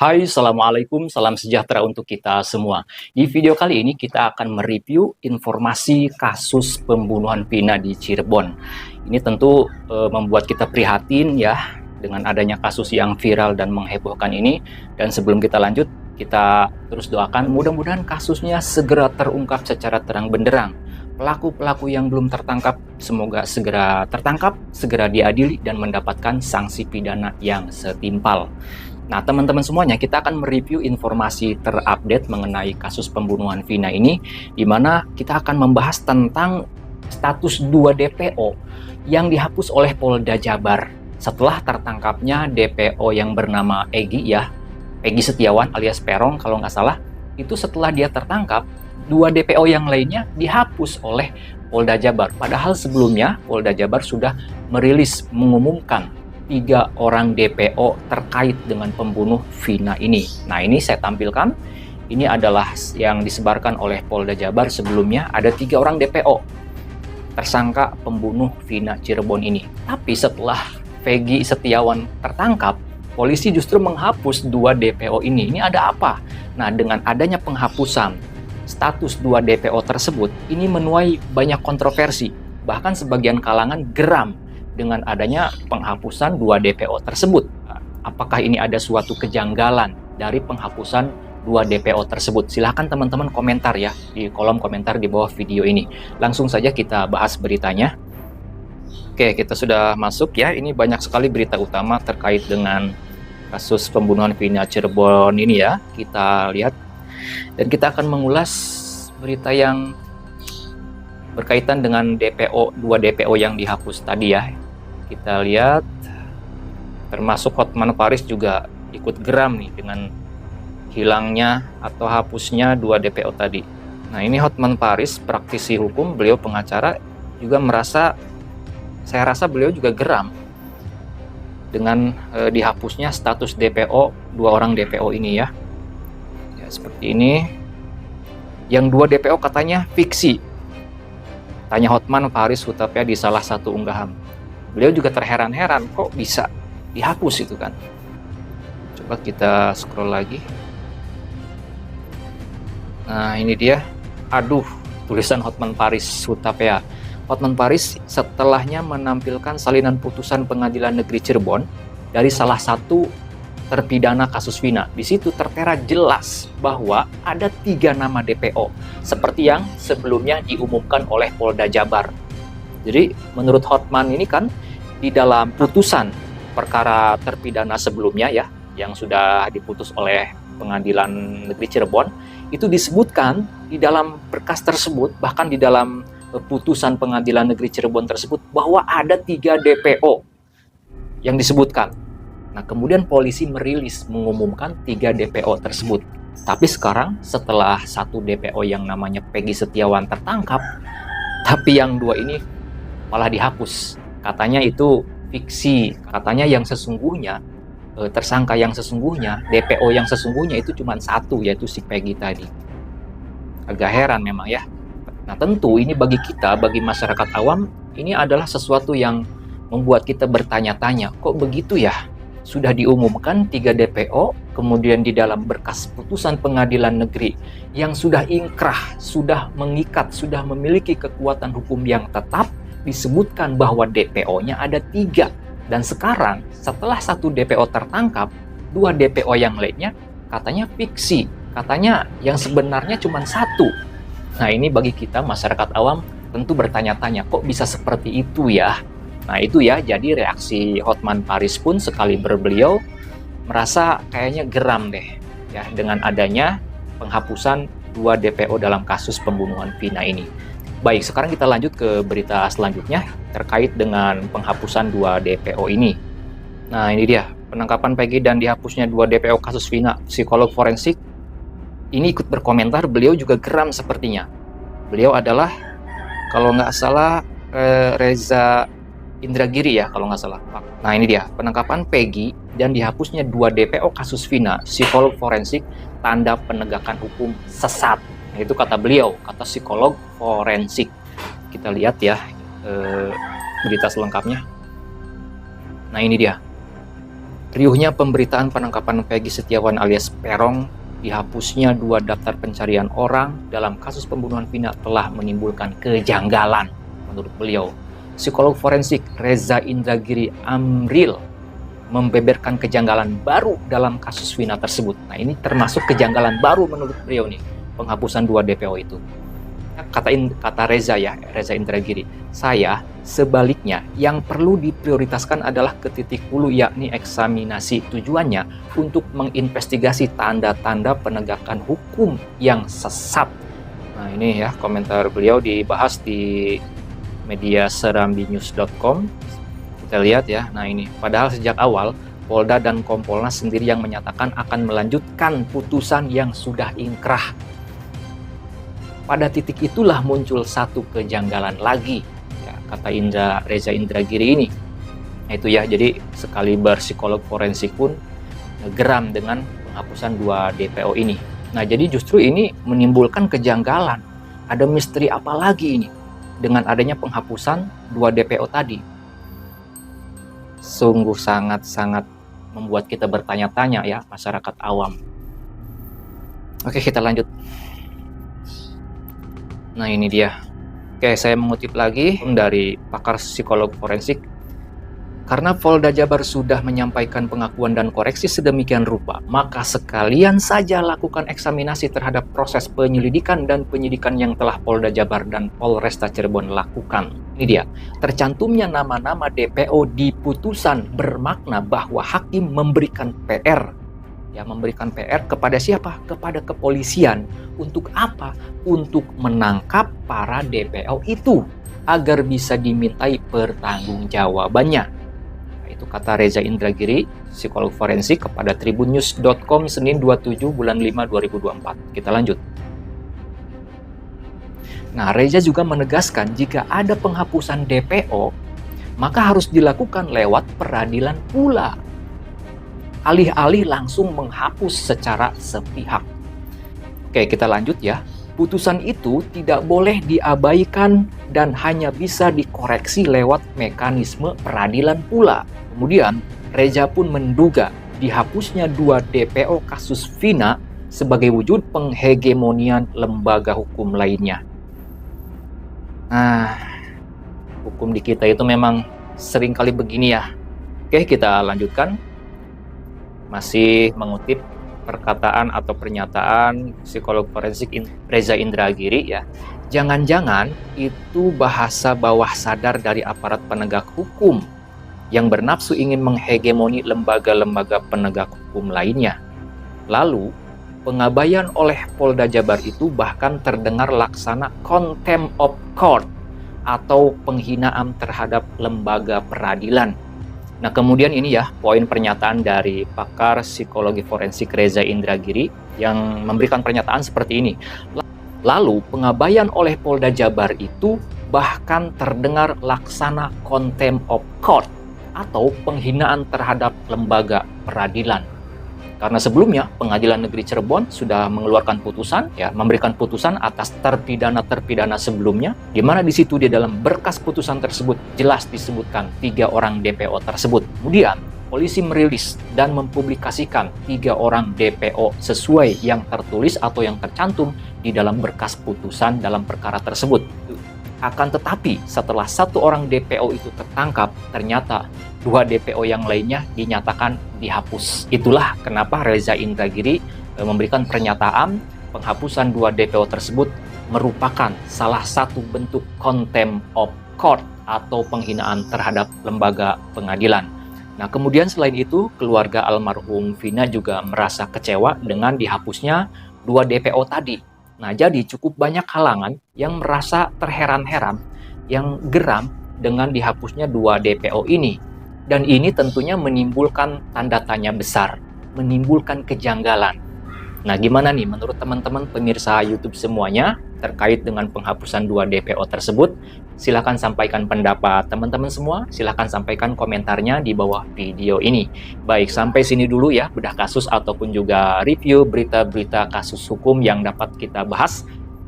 Hai, Assalamualaikum, salam sejahtera untuk kita semua. Di video kali ini kita akan mereview informasi kasus pembunuhan Vina di Cirebon. Ini tentu membuat kita prihatin ya dengan adanya kasus yang viral dan menghebohkan ini. Dan sebelum kita lanjut, kita terus doakan mudah-mudahan kasusnya segera terungkap secara terang benderang. Pelaku-pelaku yang belum tertangkap semoga segera tertangkap, segera diadili dan mendapatkan sanksi pidana yang setimpal. Nah, teman-teman semuanya, kita akan mereview informasi terupdate mengenai kasus pembunuhan Vina ini, di mana kita akan membahas tentang status 2 DPO yang dihapus oleh Polda Jabar setelah tertangkapnya DPO yang bernama Egy ya, Egy Setiawan alias Peron kalau nggak salah. Itu setelah dia tertangkap, 2 DPO yang lainnya dihapus oleh Polda Jabar. Padahal sebelumnya Polda Jabar sudah mengumumkan 3 orang DPO terkait dengan pembunuh Vina ini. Nah, ini saya tampilkan. Ini adalah yang disebarkan oleh Polda Jabar sebelumnya. Ada 3 orang DPO tersangka pembunuh Vina Cirebon ini. Tapi setelah Egy Setiawan tertangkap, polisi justru menghapus 2 DPO ini. Ini ada apa? Nah, dengan adanya penghapusan status 2 DPO tersebut, ini menuai banyak kontroversi. Bahkan sebagian kalangan geram dengan adanya penghapusan 2 DPO tersebut. Apakah ini ada suatu kejanggalan dari penghapusan 2 DPO tersebut? Silahkan teman-teman komentar ya di kolom komentar di bawah video ini. Langsung saja kita bahas beritanya. Oke, kita sudah masuk ya. Ini banyak sekali berita utama terkait dengan kasus pembunuhan Vina Cirebon ini ya. Kita lihat dan kita akan mengulas berita yang berkaitan dengan DPO, 2 DPO yang dihapus tadi ya. Kita lihat, termasuk Hotman Paris juga ikut geram nih dengan hilangnya atau hapusnya 2 DPO tadi. Nah, ini Hotman Paris, praktisi hukum, beliau pengacara, juga merasa, saya rasa beliau juga geram dengan dihapusnya status DPO 2 orang DPO ini ya. Ya, seperti ini. Yang 2 DPO katanya fiksi. Tanya Hotman Paris Hutapea di salah satu unggahan. Beliau juga terheran-heran kok bisa dihapus itu kan. Coba kita scroll lagi. Nah, ini dia. Aduh, tulisan Hotman Paris Hutapea. Hotman Paris setelahnya menampilkan salinan putusan Pengadilan Negeri Cirebon dari salah satu terpidana kasus Vina. Di situ tertera jelas bahwa ada 3 nama DPO seperti yang sebelumnya diumumkan oleh Polda Jabar. Jadi menurut Hotman ini kan di dalam putusan perkara terpidana sebelumnya ya yang sudah diputus oleh Pengadilan Negeri Cirebon, itu disebutkan di dalam berkas tersebut, bahkan di dalam putusan Pengadilan Negeri Cirebon tersebut, bahwa ada 3 DPO yang disebutkan. Nah, kemudian polisi mengumumkan 3 DPO tersebut. Tapi sekarang setelah 1 DPO yang namanya Egy Setiawan tertangkap, tapi yang 2 ini malah dihapus. Katanya itu fiksi. Katanya yang sesungguhnya, tersangka yang sesungguhnya, DPO yang sesungguhnya itu cuma 1, yaitu si Egy tadi. Agak heran memang ya. Nah, tentu ini bagi kita, bagi masyarakat awam, ini adalah sesuatu yang membuat kita bertanya-tanya, kok begitu ya? Sudah diumumkan 3 DPO, kemudian di dalam berkas putusan Pengadilan Negeri yang sudah ingkrah, sudah mengikat, sudah memiliki kekuatan hukum yang tetap, disebutkan bahwa DPO-nya ada 3. Dan sekarang setelah 1 DPO tertangkap, 2 DPO yang lainnya katanya fiksi, katanya yang sebenarnya cuma 1. Nah, ini bagi kita masyarakat awam tentu bertanya-tanya, kok bisa seperti itu ya? Nah, itu ya, jadi reaksi Hotman Paris pun sekali beliau merasa kayaknya geram deh ya dengan adanya penghapusan 2 DPO dalam kasus pembunuhan Vina ini. Baik, sekarang kita lanjut ke berita selanjutnya terkait dengan penghapusan 2 DPO ini. Nah, ini dia, penangkapan Egy dan dihapusnya 2 DPO kasus Vina. Psikolog forensik ini ikut berkomentar, beliau juga geram sepertinya. Beliau adalah, kalau nggak salah, Reza Indragiri ya, kalau nggak salah. Nah, ini dia, penangkapan Egy dan dihapusnya 2 DPO kasus Vina. Psikolog forensik, tanda penegakan hukum sesat. Nah, itu kata beliau, kata psikolog forensik. Kita lihat ya berita selengkapnya. Nah, ini dia. Riuhnya pemberitaan penangkapan Peggy Setiawan alias Peron, dihapusnya 2 daftar pencarian orang dalam kasus pembunuhan Vina telah menimbulkan kejanggalan. Menurut beliau, psikolog forensik Reza Indragiri Amril membeberkan kejanggalan baru dalam kasus Vina tersebut. Nah, ini termasuk kejanggalan baru menurut beliau nih, penghapusan 2 DPO itu. Kata Reza Indragiri, saya sebaliknya yang perlu diprioritaskan adalah ke titik hulu, yakni eksaminasi, tujuannya untuk menginvestigasi tanda-tanda penegakan hukum yang sesat. Nah, ini ya komentar beliau dibahas di media serambinews.com. Kita lihat ya. Nah, ini padahal sejak awal Polda dan Kompolnas sendiri yang menyatakan akan melanjutkan putusan yang sudah ingkrah. Pada titik itulah muncul satu kejanggalan lagi, ya, kata Reza Indragiri ini. Nah, itu ya, jadi sekali psikolog forensik pun geram dengan penghapusan 2 DPO ini. Nah, jadi justru ini menimbulkan kejanggalan. Ada misteri apa lagi ini dengan adanya penghapusan 2 DPO tadi? Sungguh sangat-sangat membuat kita bertanya-tanya ya, masyarakat awam. Oke, kita lanjut. Nah, ini dia. Oke, saya mengutip lagi dari pakar psikolog forensik. Karena Polda Jabar sudah menyampaikan pengakuan dan koreksi sedemikian rupa, maka sekalian saja lakukan eksaminasi terhadap proses penyelidikan dan penyidikan yang telah Polda Jabar dan Polresta Cirebon lakukan. Ini dia. Tercantumnya nama-nama DPO di putusan bermakna bahwa hakim memberikan PR. Ya, memberikan PR kepada siapa? Kepada kepolisian. Untuk apa? Untuk menangkap para DPO itu agar bisa dimintai pertanggungjawabannya. Nah, itu kata Reza Indragiri, psikolog forensik, kepada tribunnews.com Senin 27 bulan 5 2024. Kita lanjut. Nah, Reza juga menegaskan jika ada penghapusan DPO, maka harus dilakukan lewat peradilan pula. Alih-alih langsung menghapus secara sepihak. Oke, kita lanjut ya. Putusan itu tidak boleh diabaikan dan hanya bisa dikoreksi lewat mekanisme peradilan pula. Kemudian, Reza pun menduga dihapusnya 2 DPO kasus Vina sebagai wujud penghegemonian lembaga hukum lainnya. Nah, hukum di kita itu memang seringkali begini ya. Oke, kita lanjutkan. Masih mengutip perkataan atau pernyataan psikolog forensik Reza Indragiri ya. Jangan-jangan itu bahasa bawah sadar dari aparat penegak hukum yang bernafsu ingin menghegemoni lembaga-lembaga penegak hukum lainnya. Lalu, pengabaian oleh Polda Jabar itu bahkan terdengar laksana contempt of court atau penghinaan terhadap lembaga peradilan. Nah, kemudian ini ya poin pernyataan dari pakar psikologi forensik Reza Indragiri yang memberikan pernyataan seperti ini. Lalu, pengabaian oleh Polda Jabar itu bahkan terdengar laksana contempt of court atau penghinaan terhadap lembaga peradilan. Karena sebelumnya Pengadilan Negeri Cirebon sudah mengeluarkan putusan, ya, memberikan putusan atas terpidana-terpidana sebelumnya, di mana di situ di dalam berkas putusan tersebut jelas disebutkan 3 orang DPO tersebut. Kemudian polisi merilis dan mempublikasikan 3 orang DPO sesuai yang tertulis atau yang tercantum di dalam berkas putusan dalam perkara tersebut. Akan tetapi setelah 1 orang DPO itu tertangkap, ternyata 2 DPO yang lainnya dinyatakan dihapus. Itulah kenapa Reza Indragiri memberikan pernyataan penghapusan 2 DPO tersebut merupakan salah satu bentuk contempt of court atau penghinaan terhadap lembaga pengadilan. Nah, kemudian selain itu, keluarga almarhum Vina juga merasa kecewa dengan dihapusnya 2 DPO tadi. Nah, jadi cukup banyak kalangan yang merasa terheran-heran, yang geram dengan dihapusnya 2 DPO ini. Dan ini tentunya menimbulkan tanda tanya besar, menimbulkan kejanggalan. Nah, gimana nih menurut teman-teman pemirsa YouTube semuanya terkait dengan penghapusan 2 DPO tersebut? Silahkan sampaikan pendapat teman-teman semua, silahkan sampaikan komentarnya di bawah video ini. Baik, sampai sini dulu ya bedah kasus ataupun juga review berita-berita kasus hukum yang dapat kita bahas.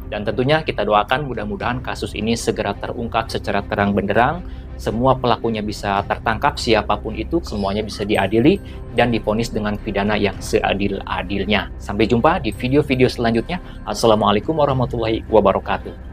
Dan tentunya kita doakan mudah-mudahan kasus ini segera terungkap secara terang benderang semua pelakunya bisa tertangkap, siapapun itu semuanya bisa diadili dan divonis dengan pidana yang seadil-adilnya. Sampai jumpa di video-video selanjutnya. Assalamualaikum warahmatullahi wabarakatuh.